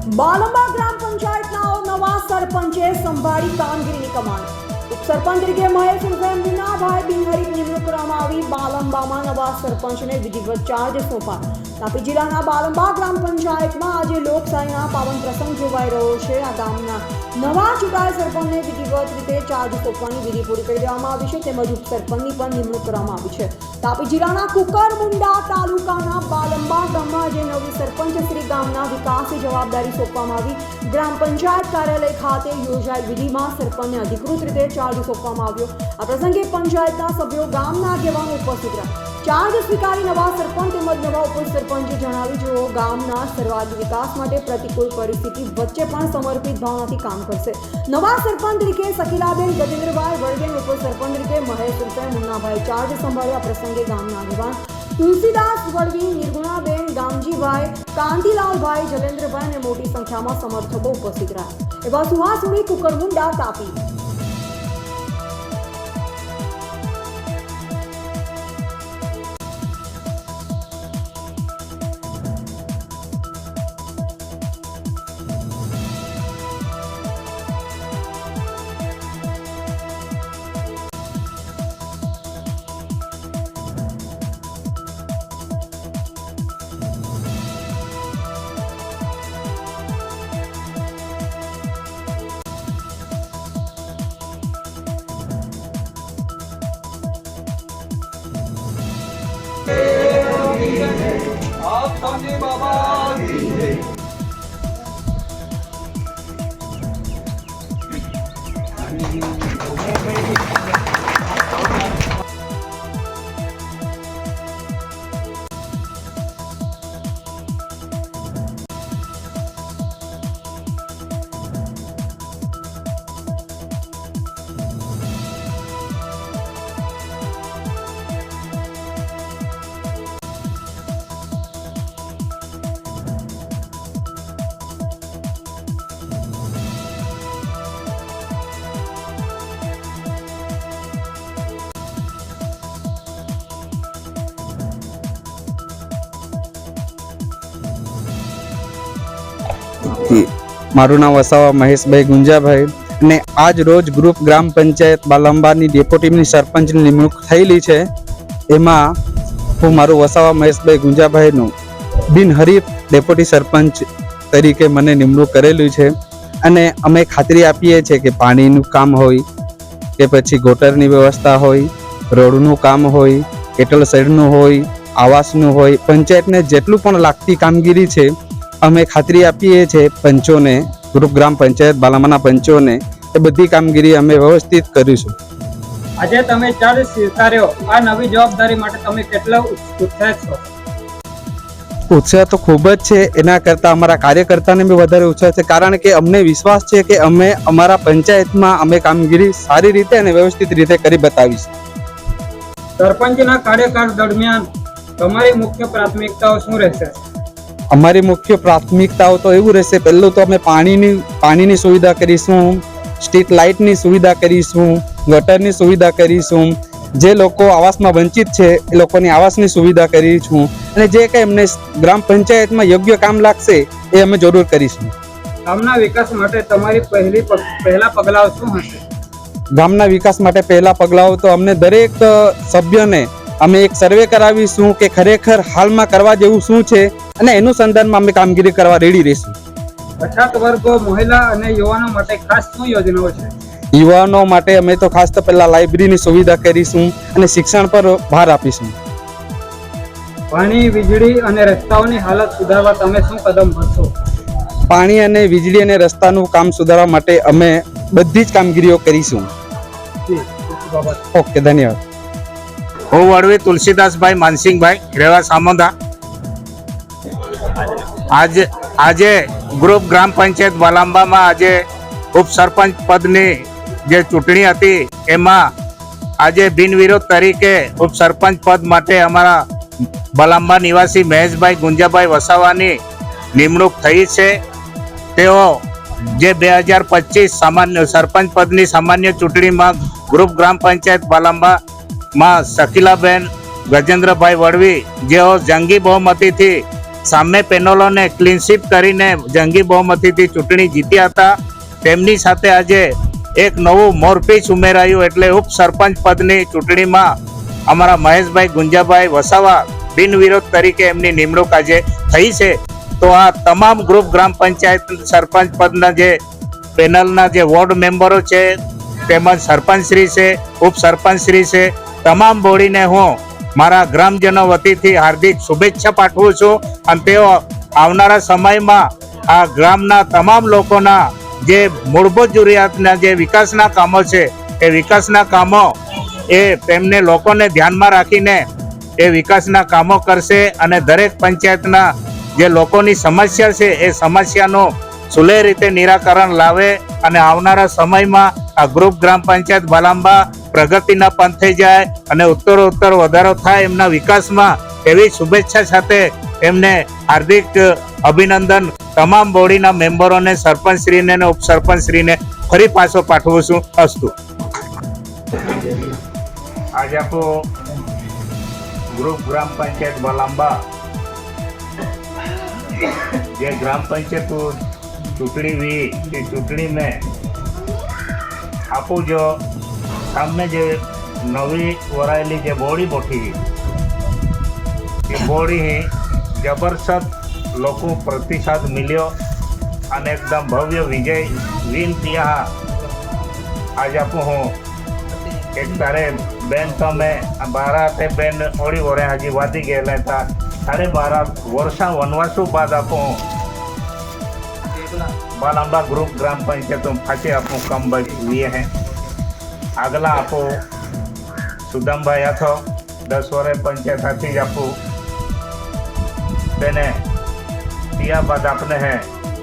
બાલંબા ગ્રામ પંચાયતના નવા સરપંચે સંભાળી કામગીરીની કમાન. ઉપસરપંચ તરીકે મહેશ ઉર્ફે મુન્નાભાઈ બિનહરીફ નિમણૂક કરવામાં આવી. બાલંબામાં નવા સરપંચને વિધિવત ચાર્જ સોંપા. તાપી જિલ્લાના બાલંબા ગ્રામ પંચાયતમાં આજે લોકશાહીના પાવન પ્રસંગ જોવાઈ રહ્યો છે. આ ગામના નવા ચૂંટાયેલ સરપંચને વિધિવત રીતે ચાર્જ સોંપવાની વિધિ પૂરી કરી દેવામાં આવી છે. તેમજ ઉપસરપંચની પણ નિમણૂક કરવામાં આવી છે. તાપી જિલ્લાના કુકરમુંડા તાલુકાના બાલંબા ગામમાં આજે નવી સરપંચ શ્રી ગામના વિકાસની જવાબદારી સોંપવામાં આવી. ગ્રામ પંચાયત કાર્યાલય ખાતે યોજાયેલ વિધિમાં સરપંચને અધિકૃત રીતે ચાર્જ સોંપવામાં આવ્યો. આ પ્રસંગે પંચાયતના સભ્યો ગામના આગેવાનો ઉપસ્થિત રહ્યા. ચાર્જ સ્વીકારી નવા સરપંચ તેમજ નવા ઉપસરપંચે જણાવ્યું જેઓ ગામના સર્વાંગી વિકાસ માટે પ્રતિકૂળ પરિસ્થિતિ વચ્ચે પણ સમર્પિત ભાવનાથી કામ કરશે. નવા સરપંચ તરીકે શકીલાબેન ગજેન્દ્રભાઈ વડગે, ઉપસરપંચ તરીકે મહેશ ઉર્ફે મુન્નાભાઈ ચાર્જ સંભાળ્યા. પ્રસંગે ગામના આગેવાન તુલસીદાસ વડવી, નિર્ગુણાબેન, ગામજીભાઈ, કાંતિલાલભાઈ, જલેન્દ્રભાઈ અને મોટી સંખ્યામાં સમર્થકો ઉપસ્થિત રહ્યા. એવા સુહાસુડી, કુકરમુંડા, તાપી. आप समझे बाबा મારું નામ વસાવા મહેશભાઈ ગુંજાભાઈ અને આજ રોજ ગ્રુપ ગ્રામ પંચાયત બાલંબાની ડેપ્યુટીની સરપંચની નિમણૂક થયેલી છે. એમાં હું મારું વસાવા મહેશભાઈ ગુંજાભાઈનું બિનહરીફ ડેપ્યુટી સરપંચ તરીકે મને નિમણૂક કરેલું છે. અને અમે ખાતરી આપીએ છીએ કે પાણીનું કામ હોય કે પછી ગોટરની વ્યવસ્થા હોય, રોડનું કામ હોય, કેટલ શેડનું હોય, આવાસનું હોય, પંચાયતને જેટલું પણ લાગતી કામગીરી છે અમે ખાતરી આપીએ છીએ પંચોને, ગ્રુપ ગ્રામ પંચાયત બાલંબાના પંચોને. એ બધી કામગીરી અમે વ્યવસ્થિત કરીશું. આજે તમે ચાર્જ સ્વીકાર્યો, આ નવી જવાબદારી માટે તમે કેટલા ઉત્સાહિત છો? ઉત્સાહ તો ખૂબ જ છે. એના કરતાં અમારા કાર્યકર્તાને બી વધારે ઉત્સાહ છે, કારણ કે અમને વિશ્વાસ છે કે અમે અમારા પંચાયતમાં અમે કામગીરી સારી રીતે અને વ્યવસ્થિત રીતે કરી બતાવીશું. સરપંચના કાર્યકાળ દરમિયાન તમારી મુખ્ય પ્રાથમિકતાઓ શું રહેશે? અમારી મુખ્ય પ્રાથમિકતાઓ તો એવું રહેશે, પહેલું તો અમે પાણીની સુવિધા કરીશું, સ્ટ્રીટ લાઇટની સુવિધા કરીશું, ગટરની સુવિધા કરીશું. જે લોકો આવાસમાં વંચિત છે એ લોકોની આવાસની સુવિધા કરીશું. અને જે કંઈ અમને ગ્રામ પંચાયતમાં યોગ્ય કામ લાગશે એ અમે જરૂર કરીશું. ગામના વિકાસ માટે તમારી પહેલા પગલાઓ શું હશે? ગામના વિકાસ માટે પહેલા પગલાઓ તો અમને દરેક સભ્યને અમે એક સર્વે કરાવીશું કે ખરેખર હાલમાં કરવા જેવું શું છે, અને એનું સંદર્ભમાં અમે કામગીરી કરવા રેડી રહીશું. પછાત વર્ગો, મહિલા અને યુવાનો માટે ખાસ શું યોજનાઓ છે? યુવાનો માટે અમે તો ખાસ તો પહેલા લાઇબ્રેરીની સુવિધા કરીશું અને શિક્ષણ પર ભાર આપીશું. પાણી, વીજળી અને રસ્તાઓની હાલત સુધારવા તમે શું કદમ ભરશો? પાણી અને વીજળી અને રસ્તાનું કામ સુધારવા માટે અમે બધી જ કામગીરીઓ કરીશું. ઓકે, ધન્યવાદ. હું વડવી તુલસીદાસભાઈ માનસિંહભાઈ, રેવા સામોદા. આજે ગ્રુપ ગ્રામ પંચાયત બાલંબામાં આજે ઉપસરપંચ પદની જે ચૂંટણી હતી એમાં આજે બિનવિરોધ તરીકે ઉપસરપંચ પદ માટે અમારા બાલંબા નિવાસી મહેશભાઈ ગુંજાભાઈ વસાવાની નિમણૂક થઈ છે. તેઓ જે 2025 સામાન્ય સરપંચ પદની સામાન્ય ચૂંટણીમાં ગ્રુપ ગ્રામ પંચાયત બાલંબામાં શકીલાબેન ગજેન્દ્રભાઈ વડવી જેઓ જંગી બહુમતીથી સામે પેનલોને ક્લીન સ્વીપ કરીને જંગી બહુમતીથી ચૂંટણી જીત્યા હતા. તેમની સાથે આજે એક નવું મોરપીચ ઉમેરાયું એટલે ઉપસરપંચ પદની ચૂંટણીમાં અમારા મહેશભાઈ ગુંજાભાઈ વસાવા બિનવિરોધ તરીકે એમની નિમણૂક આજે થઈ છે. તો આ તમામ ગ્રુપ ગ્રામ પંચાયત સરપંચ પદના જે પેનલના જે વોર્ડ મેમ્બરો છે તેમજ સરપંચશ્રી છે, ઉપસરપંચશ્રી છે, તમામ બોડીને હું મારા ગ્રામજનો વતીથી હાર્દિક શુભેચ્છા પાઠવું છું. અને તેઓ આવનારા સમયમાં આ ગ્રામના તમામ લોકોના જે મૂળભૂત જરૂરિયાતના જે વિકાસના કામો છે એ વિકાસના કામો એ તેમને લોકોને ધ્યાનમાં રાખીને એ વિકાસના કામો કરશે અને દરેક પંચાયતના જે લોકોની સમસ્યા છે એ સમસ્યાનું સુલેહ રીતે નિરાકરણ લાવે અને આવનારા સમયમાં આ ગ્રુપ ગ્રામ પંચાયત બાલાંબા પ્રગતિના પંથે જાય અને ઉત્તરોત્તર વધારો થાય એમના વિકાસમાં, એવી શુભેચ્છા સાથે એમને હાર્દિક અભિનંદન તમામ બોડીના મેમ્બરોને, સરપંચશ્રીને અને ઉપસરપંચશ્રીને ફરી પાછો પાઠવું છું. અસ્તુ. आज आपको ग्रुप ग्राम पंचायत बालांबा ये ग्राम पंचायत चुटड़ी हुई ये चुटड़ी में आपको जो सामने जो नवी वरायली जो बॉडी बैठी ये बॉडी ही जबरदस्त लोगों प्रतिसाद मिलो और एकदम भव्य विजय विन किया. आज आपको हूँ एक तारे बेन तमे 12 बेन ओड़ी वरे हजी वादी गए था 12.5 वर्षा वनवासों बाद आपो बालांबा ग्रुप ग्राम पंचायत फाचे आपो कम लिए हैं. अगला आपो सुदम भाई थो 10 वरे पंचायत हाथी ज आपो तेने दिया बाद आपने है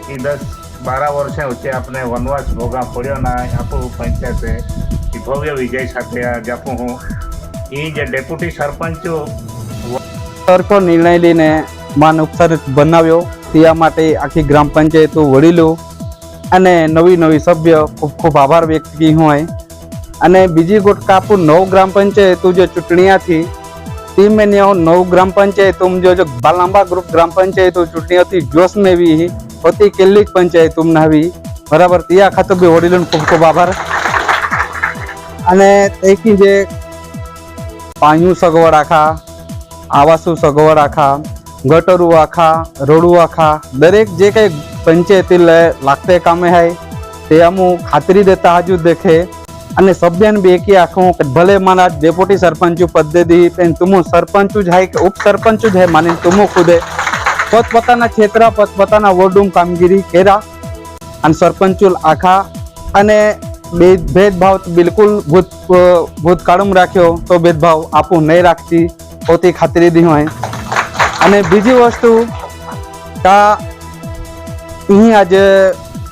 कि 10-12 वर्षे ऊँचे आपने वनवास भोगा पड़ो ना आपो पंचायत भव्य विजय સાથે આજ આપું હું એ જે ડેપ્યુટી સરપંચો સરખો નિર્ણય લઈને માન ઉપસરપંચ બનાવ્યો તે માટે આખી ગ્રામ પંચાયતો વડીલો અને નવી સભ્ય ખૂબ ખૂબ આભાર વ્યક્ત કી હોય. અને બીજી ગોટ કાપુ 9 ગ્રામ પંચાયતો જે ચૂંટણીયા थी ती मैंने 9 ग्राम पंचायतों जो बालांबा ग्रुप ग्राम पंचायतों चूंटणी थी जोश में भी होती केली पंचायतों भी बराबर त्या खातर भी वडीलों खूब खूब आभार. અને તેથી જે પાણીનું સગવડ આખા, આવાસનું સગવડ આખા, ગટરું આખા, રોડું આખા દરેક જે કંઈ પંચાયતી લાગતે કામે હોય તે અમુક ખાતરી દેતા હજુ દેખે. અને સભ્યને બે કે આખું ભલે મારા ડેપ્યુટી સરપંચ પદ્ધતિ તુમો સરપંચ જ હોય કે ઉપસરપંચ જ હોય માની તુમો ખુદે પોતપોતાના ક્ષેત્ર પોતપોતાના વોર્ડું કામગીરી કર્યા અને સરપંચો આખા અને भेदभाव बिल्कुल भूतकाल राख्यो तो भेदभाव आपू नहीं राखती होती खातरी दी है. अने बीजी वस्तु का आज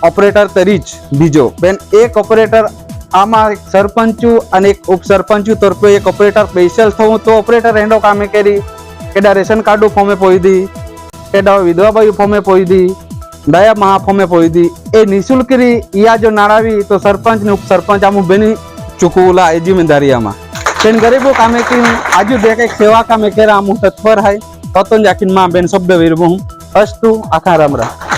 ऑपरेटर तरीज बीजो बेन एक ऑपरेटर आमा सरपंचू और एक उपसरपंचू तरफे एक ऑपरेटर स्पेशल थो तो ऑपरेटर एंडो कामे करी केडा रेशन कार्ड फॉर्मे पोई दी केडा विधवा भाई फॉर्मे पोई दी दया महाफोमे पोई दी ए निःशुल्क या जो नारावी तो सरपंच ने उपसरपंच आमु बेनी चुकवला ए जिम्मेदारी आमा बेन गरीबों कामे की आजू देखे सेवा कामे केरा आमु तत्पर है तत्न जाकिन मां बेन शब्द वीरबो अस्तु आखा राम राम.